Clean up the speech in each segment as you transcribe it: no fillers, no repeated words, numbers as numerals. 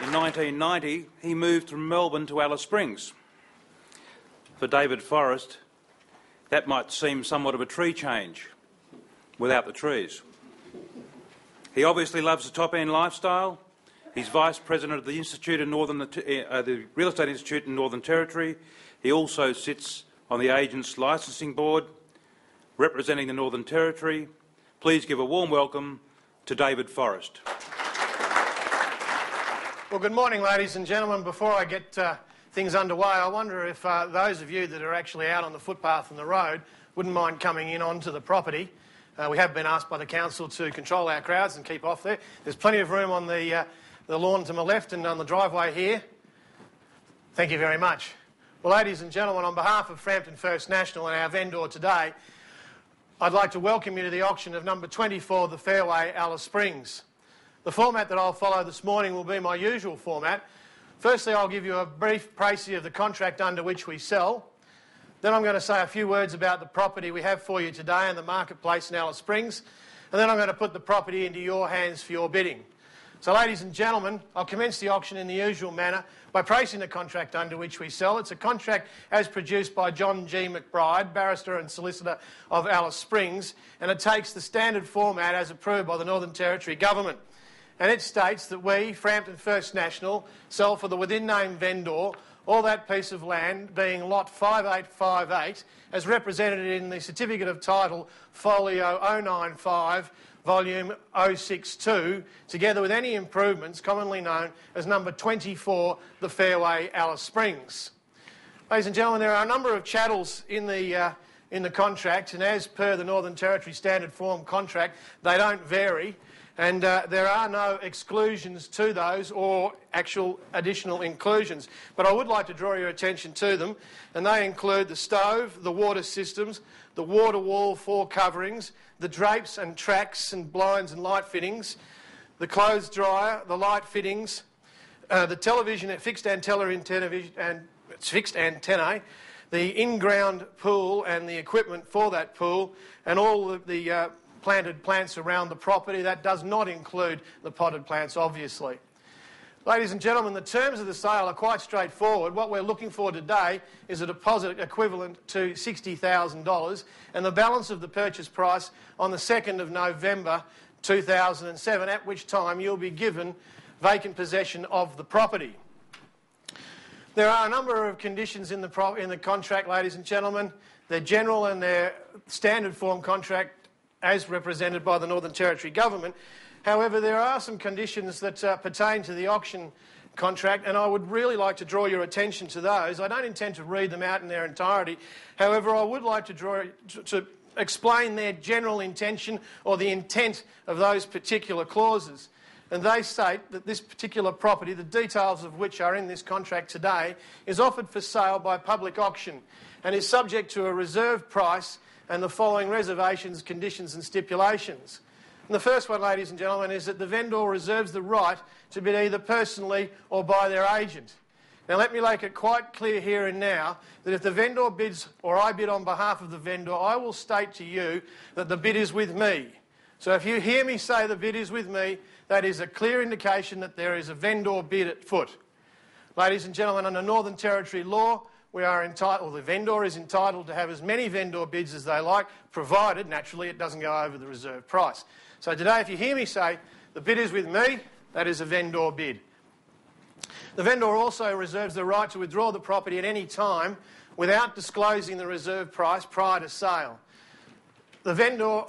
In 1990, he moved from Melbourne to Alice Springs. For David Forrest, that might seem somewhat of a tree change without the trees. He obviously loves the top-end lifestyle. He's Vice President of the Institute in the Real Estate Institute in Northern Territory. He also sits on the Agents Licensing Board, representing the Northern Territory. Please give a warm welcome to David Forrest. Well, good morning, ladies and gentlemen. Before I get things underway, I wonder if those of you that are actually out on the footpath and the road wouldn't mind coming in onto the property. We have been asked by the council to control our crowds and keep off there. There's plenty of room on the lawn to my left and on the driveway here. Thank you very much. Well, ladies and gentlemen, on behalf of Frampton First National and our vendor today, I'd like to welcome you to the auction of number 24, The Fairway, Alice Springs. The format that I'll follow this morning will be my usual format. Firstly, I'll give you a brief précis of the contract under which we sell. Then I'm going to say a few words about the property we have for you today in the marketplace in Alice Springs. And then I'm going to put the property into your hands for your bidding. So, ladies and gentlemen, I'll commence the auction in the usual manner by pricing the contract under which we sell. It's a contract as produced by John G. McBride, barrister and solicitor of Alice Springs, and it takes the standard format as approved by the Northern Territory Government. And it states that we, Frampton First National, sell for the within-name vendor all that piece of land being lot 5858 as represented in the Certificate of Title Folio 095 Volume 062, together with any improvements commonly known as number 24, The Fairway, Alice Springs. Ladies and gentlemen, there are a number of chattels in the contract, and as per the Northern Territory Standard Form contract, they don't vary. And there are no exclusions to those or actual additional inclusions. But I would like to draw your attention to them, and they include the stove, the water systems, the water wall floor coverings, the drapes and tracks and blinds and light fittings, the clothes dryer, the light fittings, the television, fixed antennae, the in-ground pool and the equipment for that pool, and all of the planted plants around the property. That does not include the potted plants, obviously. Ladies and gentlemen, the terms of the sale are quite straightforward. What we're looking for today is a deposit equivalent to $60,000 and the balance of the purchase price on the 2nd of November 2007, at which time you'll be given vacant possession of the property. There are a number of conditions in the contract, ladies and gentlemen. They're general and they're standard form contract as represented by the Northern Territory Government. However, there are some conditions that pertain to the auction contract, and I would really like to draw your attention to those. I don't intend to read them out in their entirety. However, I would like to explain their general intention or the intent of those particular clauses. And they state that this particular property, the details of which are in this contract today, is offered for sale by public auction and is subject to a reserve price and the following reservations, conditions and stipulations. And the first one, ladies and gentlemen, is that the vendor reserves the right to bid either personally or by their agent. Now let me make it quite clear here and now that if the vendor bids or I bid on behalf of the vendor, I will state to you that the bid is with me. So if you hear me say the bid is with me, that is a clear indication that there is a vendor bid at foot. Ladies and gentlemen, under Northern Territory law, the vendor is entitled to have as many vendor bids as they like, provided, naturally, it doesn't go over the reserve price. So today, if you hear me say, the bid is with me, that is a vendor bid. The vendor also reserves the right to withdraw the property at any time without disclosing the reserve price prior to sale. The vendor,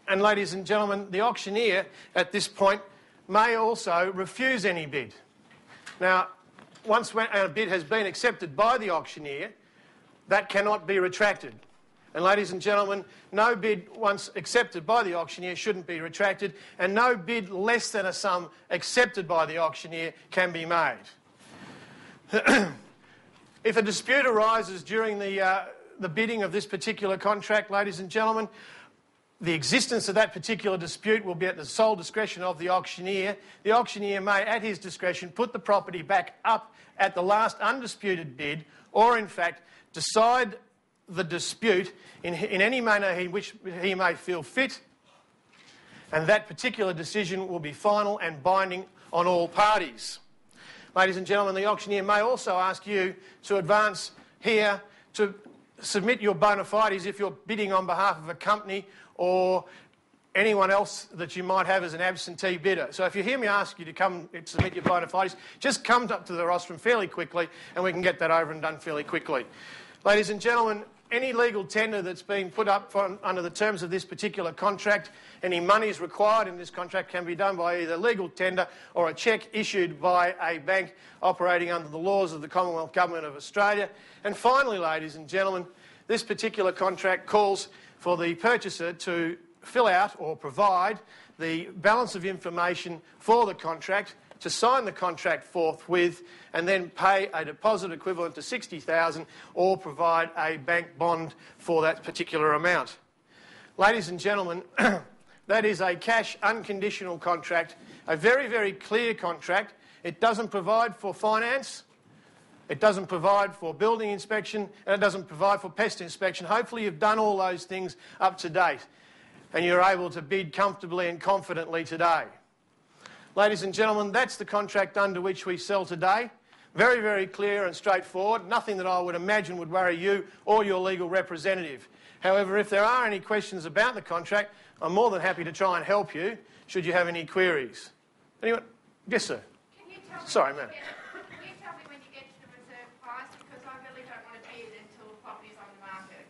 and ladies and gentlemen, the auctioneer at this point may also refuse any bid. Now, once a bid has been accepted by the auctioneer, that cannot be retracted. And ladies and gentlemen, no bid once accepted by the auctioneer shouldn't be retracted, and no bid less than a sum accepted by the auctioneer can be made. If a dispute arises during the bidding of this particular contract, ladies and gentlemen, the existence of that particular dispute will be at the sole discretion of the auctioneer. The auctioneer may, at his discretion, put the property back up at the last undisputed bid, or in fact decide the dispute in any manner in which he may feel fit, and that particular decision will be final and binding on all parties. Ladies and gentlemen, the auctioneer may also ask you to advance here to submit your bona fides if you're bidding on behalf of a company or anyone else that you might have as an absentee bidder. So if you hear me ask you to come and submit your bona fides, just come up to the rostrum fairly quickly and we can get that over and done fairly quickly. Ladies and gentlemen, any legal tender that's been put up under the terms of this particular contract, any monies required in this contract can be done by either legal tender or a cheque issued by a bank operating under the laws of the Commonwealth Government of Australia. And finally, ladies and gentlemen, this particular contract calls for the purchaser to fill out or provide the balance of information for the contract, to sign the contract forthwith and then pay a deposit equivalent to $60,000 or provide a bank bond for that particular amount. Ladies and gentlemen, that is a cash unconditional contract, a very, very clear contract. It doesn't provide for finance, it doesn't provide for building inspection, and it doesn't provide for pest inspection. Hopefully you've done all those things up to date and you're able to bid comfortably and confidently today. Ladies and gentlemen, that's the contract under which we sell today. Very, very clear and straightforward. Nothing that I would imagine would worry you or your legal representative. However, if there are any questions about the contract, I'm more than happy to try and help you should you have any queries. Anyone? Yes, sir. Can you tell me Sorry, ma'am. Can you tell me when you get to the reserve price? Because I really don't want to bid until the property's on the market.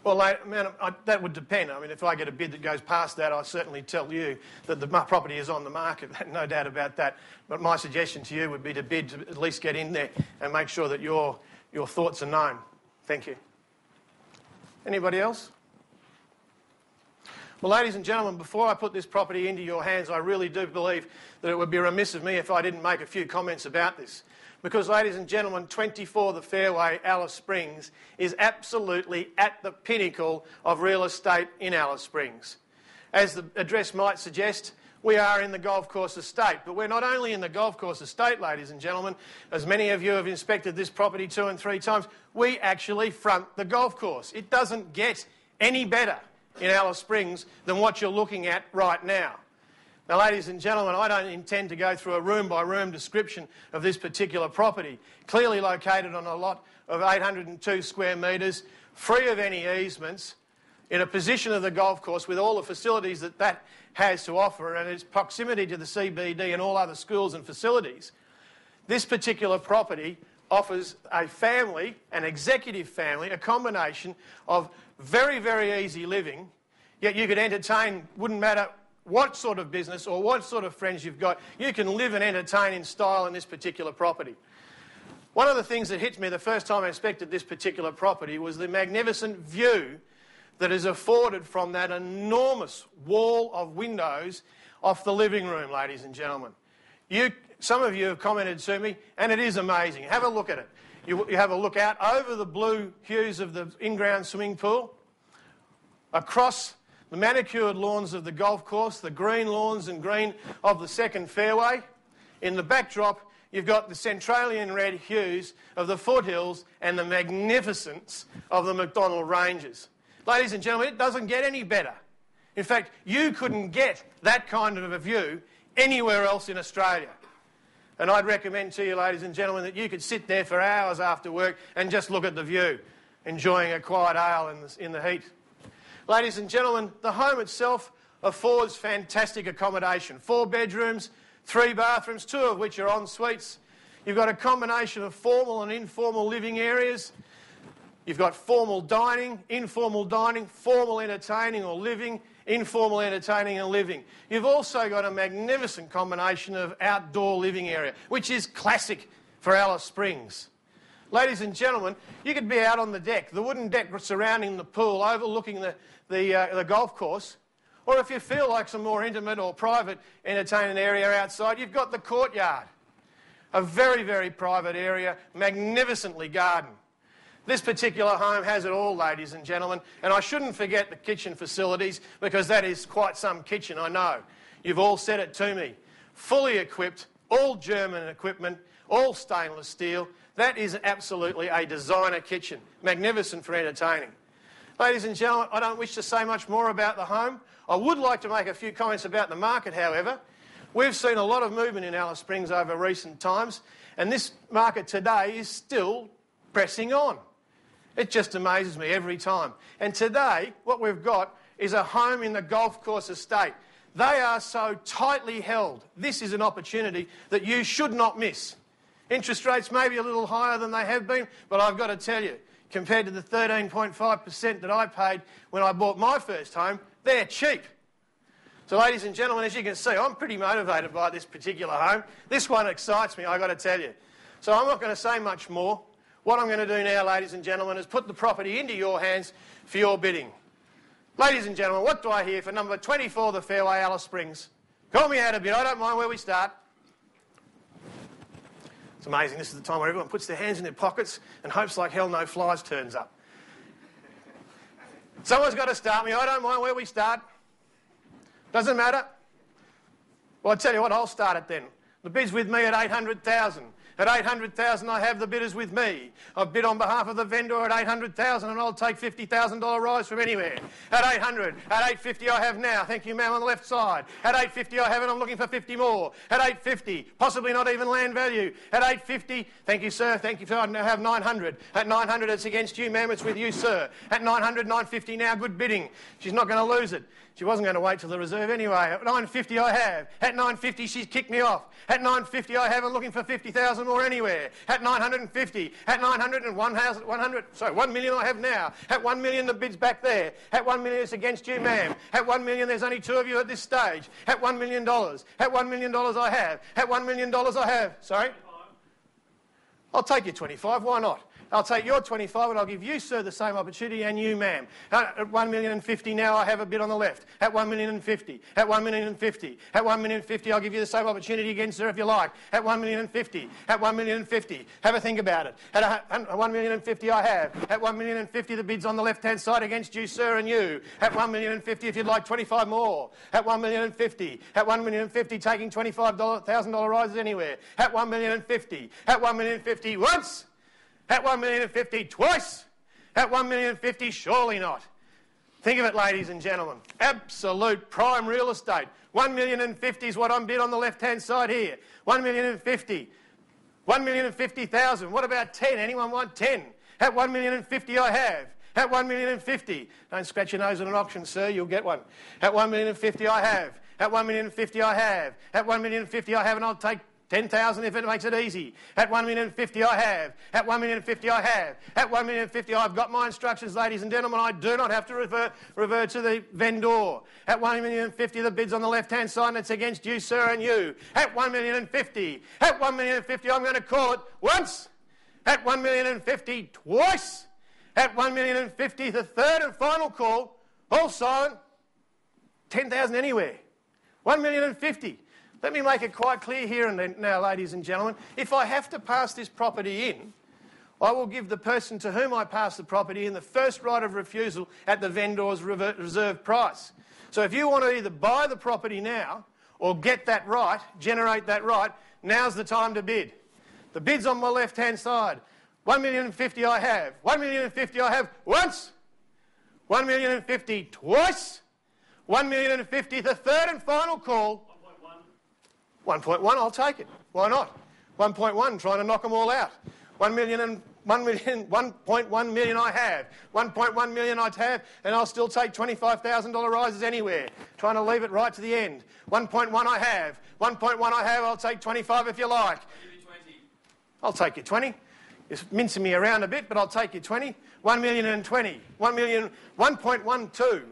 Well, man, that would depend. I mean, if I get a bid that goes past that, I'll certainly tell you that the property is on the market, no doubt about that. But my suggestion to you would be to bid, to at least get in there and make sure that your thoughts are known. Thank you. Anybody else? Well, ladies and gentlemen, before I put this property into your hands, I really do believe that it would be remiss of me if I didn't make a few comments about this. Because, ladies and gentlemen, 24 The Fairway, Alice Springs, is absolutely at the pinnacle of real estate in Alice Springs. As the address might suggest, we are in the golf course estate. But we're not only in the golf course estate, ladies and gentlemen, as many of you have inspected this property 2 and 3 times, we actually front the golf course. It doesn't get any better in Alice Springs than what you're looking at right now. Now, ladies and gentlemen, I don't intend to go through a room-by-room description of this particular property, clearly located on a lot of 802 square metres, free of any easements, in a position of the golf course with all the facilities that that has to offer and its proximity to the CBD and all other schools and facilities. This particular property offers a family, an executive family, a combination of very, very easy living, yet you could entertain, wouldn't matter what sort of business or what sort of friends you've got, you can live and entertain in style in this particular property. One of the things that hit me the first time I inspected this particular property was the magnificent view that is afforded from that enormous wall of windows off the living room, ladies and gentlemen. Some of you have commented to me, and it is amazing. Have a look at it. You have a look out over the blue hues of the in-ground swimming pool, across the manicured lawns of the golf course, the green lawns and green of the second fairway. In the backdrop, you've got the Centralian red hues of the foothills and the magnificence of the McDonnell Ranges. Ladies and gentlemen, it doesn't get any better. In fact, you couldn't get that kind of a view anywhere else in Australia. And I'd recommend to you, ladies and gentlemen, that you could sit there for hours after work and just look at the view, enjoying a quiet ale in the heat. Ladies and gentlemen, the home itself affords fantastic accommodation. 4 bedrooms, 3 bathrooms, 2 of which are en suites. You've got a combination of formal and informal living areas. You've got formal dining, formal entertaining or living, informal entertaining and living. You've also got a magnificent combination of outdoor living area, which is classic for Alice Springs. Ladies and gentlemen, you could be out on the deck, the wooden deck surrounding the pool, overlooking the golf course. Or if you feel like some more intimate or private entertaining area outside, you've got the courtyard. A very, very private area, magnificently gardened. This particular home has it all, ladies and gentlemen, and I shouldn't forget the kitchen facilities because that is quite some kitchen, I know. You've all said it to me. Fully equipped, all German equipment, all stainless steel. That is absolutely a designer kitchen, magnificent for entertaining. Ladies and gentlemen, I don't wish to say much more about the home. I would like to make a few comments about the market, however. We've seen a lot of movement in Alice Springs over recent times, and this market today is still pressing on. It just amazes me every time. And today, what we've got is a home in the golf course estate. They are so tightly held. This is an opportunity that you should not miss. Interest rates may be a little higher than they have been, but I've got to tell you, compared to the 13.5% that I paid when I bought my first home, they're cheap. So, ladies and gentlemen, as you can see, I'm pretty motivated by this particular home. This one excites me, I've got to tell you. So I'm not going to say much more. What I'm going to do now, ladies and gentlemen, is put the property into your hands for your bidding. Ladies and gentlemen, what do I hear for number 24, the Fairway, Alice Springs? Call me out a bit, I don't mind where we start. It's amazing, this is the time where everyone puts their hands in their pockets and hopes like hell no flies turns up. Someone's got to start me, I don't mind where we start. Doesn't matter. Well, I tell you what, I'll start it then. The bid's with me at $800,000. At $800,000, I have the bidders with me. I've bid on behalf of the vendor at $800,000, and I'll take $50,000 rise from anywhere. At $800, at $850, I have now. Thank you, ma'am, on the left side. At $850, I have it. I'm looking for 50 more. At $850, possibly not even land value. At $850, thank you, sir. Thank you, sir. I now have $900. At $900, it's against you, ma'am. It's with you, sir. At $900, $950 now. Good bidding. She's not going to lose it. She wasn't going to wait till the reserve anyway. At $950 I have. At $950 she's kicked me off. At $950 I have. I'm looking for 50,000 more anywhere. At $950. At $1 million I have now. At $1 million the bid's back there. At $1 million it's against you, ma'am. At $1 million there's only two of you at this stage. At $1 million. At $1 million I have. At $1 million I have. Sorry? I'll take your 25. Why not? I'll take your 25 and I'll give you, sir, the same opportunity, and you, ma'am. At $1,050,000 now, I have a bid on the left. At $1,050,000. At $1,050,000. At $1,050,000, I'll give you the same opportunity again, sir, if you like. At $1,050,000. At $1,050,000. Have a think about it. At $1,050,000 I have. At $1,050,000 the bid's on the left-hand side against you, sir, and you. At $1,050,000 if you'd like 25 more. At $1,050,000. At $1,050,000 taking $25,000 rises anywhere. At $1,050,000. At $1,050,000 once. At $1,050,000 twice. At $1,050,000 surely not. Think of it, ladies and gentlemen. Absolute prime real estate. $1,050,000 is what I'm bid on the left-hand side here. $1,050,000. $1,050,000. What about 10? Anyone want 10? At $1,050,000 I have. At $1,050,000. Don't scratch your nose at an auction, sir. You'll get one. At $1,050,000 I have. At $1,050,000 I have. At $1,050,000 I have, and I'll take 10,000 if it makes it easy. At $1,050,000 I have. At $1,050,000 I have. At $1,050,000 I've got my instructions, ladies and gentlemen. I do not have to revert to the vendor. At $1,050,000 the bid's on the left-hand side and it's against you, sir, and you. At $1,050,000. At $1,050,000 I'm going to call it once. At $1,050,000 twice. At $1,050,000 the third and final call. All silent. 10,000 anywhere. $1,050,000. Let me make it quite clear here and now, ladies and gentlemen. If I have to pass this property in, I will give the person to whom I pass the property in the first right of refusal at the vendor's reserve price. So if you want to either buy the property now or get that right, generate that right, now's the time to bid. The bid's on my left-hand side. $1,050,000 I have. $1,050,000 I have once. $1,050,000 twice. $1,050,000 the third and final call. 1.1, I'll take it. Why not? 1.1, trying to knock them all out. 1.1 million I have. 1.1 million I'd have, and I'll still take $25,000 rises anywhere. Trying to leave it right to the end. 1.1 I have. 1.1 I have, I'll take 25 if you like. I'll give you 20. I'll take your 20. It's mincing me around a bit, but I'll take your 20. 1,020,000. 1.12.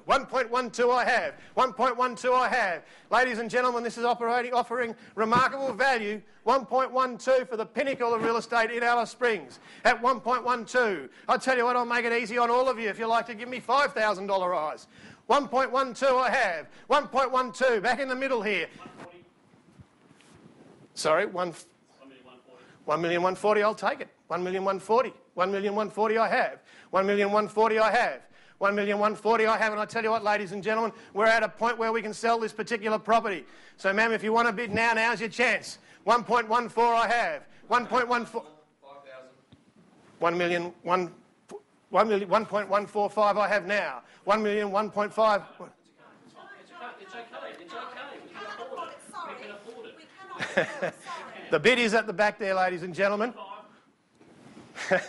1.12 I have. 1.12 I have. Ladies and gentlemen, this is offering remarkable value. 1.12 for the pinnacle of real estate in Alice Springs. At 1.12. I'll tell you what, I'll make it easy on all of you if you like to give me $5,000 rise. 1.12 I have. 1.12. Back in the middle here. 140. Sorry, 1,140,000 I'll take it. 1,140,000. 1,140,000 I have. 1,140,000 I have. 1,140,000 I have, and I tell you what, ladies and gentlemen, we're at a point where we can sell this particular property. So, ma'am, if you want to bid now, now's your chance. 1.14 I have. 1.14. 1.145 I have now. 1 million, 1.5. It's okay. We can afford it. The bid is at the back there, ladies and gentlemen.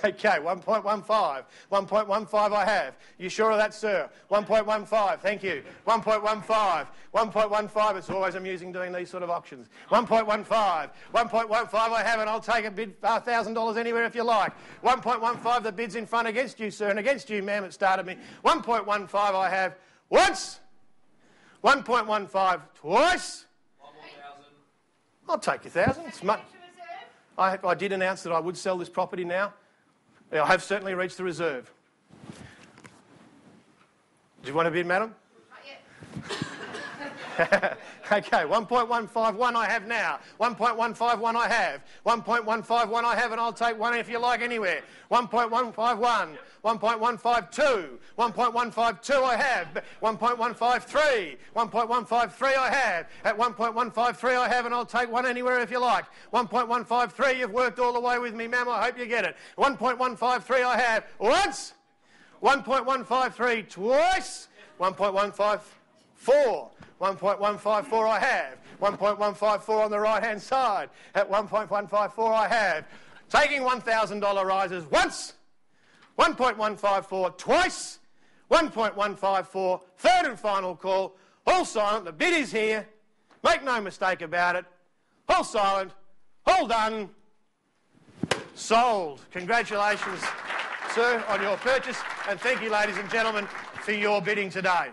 Okay, 1.15. 1.15 I have. You sure of that, sir? 1.15, thank you. 1.15. 1.15, it's always amusing doing these sort of auctions. 1.15. 1.15 I have, and I'll take a bid $1,000 anywhere if you like. 1.15, the bid's in front against you, sir, and against you, ma'am, it started me. 1.15 I have once. 1.15 twice. I'll take your 1,000. It's much. I did announce that I would sell this property now. I have certainly reached the reserve. Do you want to bid, madam? Not yet. Okay, 1.151 I have now. 1.151 I have. 1.151 I have, and I'll take one if you like anywhere. 1.151. 1.152. 1.152 I have. 1.153. 1.153 I have. At 1.153 I have, and I'll take one anywhere if you like. 1.153, you've worked all the way with me, ma'am. I hope you get it. 1.153 I have once. 1.153 twice. 1.154. 1.154 I have. 1.154 on the right-hand side. At 1.154 I have. Taking $1,000 rises once. 1.154 twice. 1.154, third and final call. All silent. The bid is here. Make no mistake about it. All silent. All done. Sold. Congratulations, sir, on your purchase. And thank you, ladies and gentlemen, for your bidding today.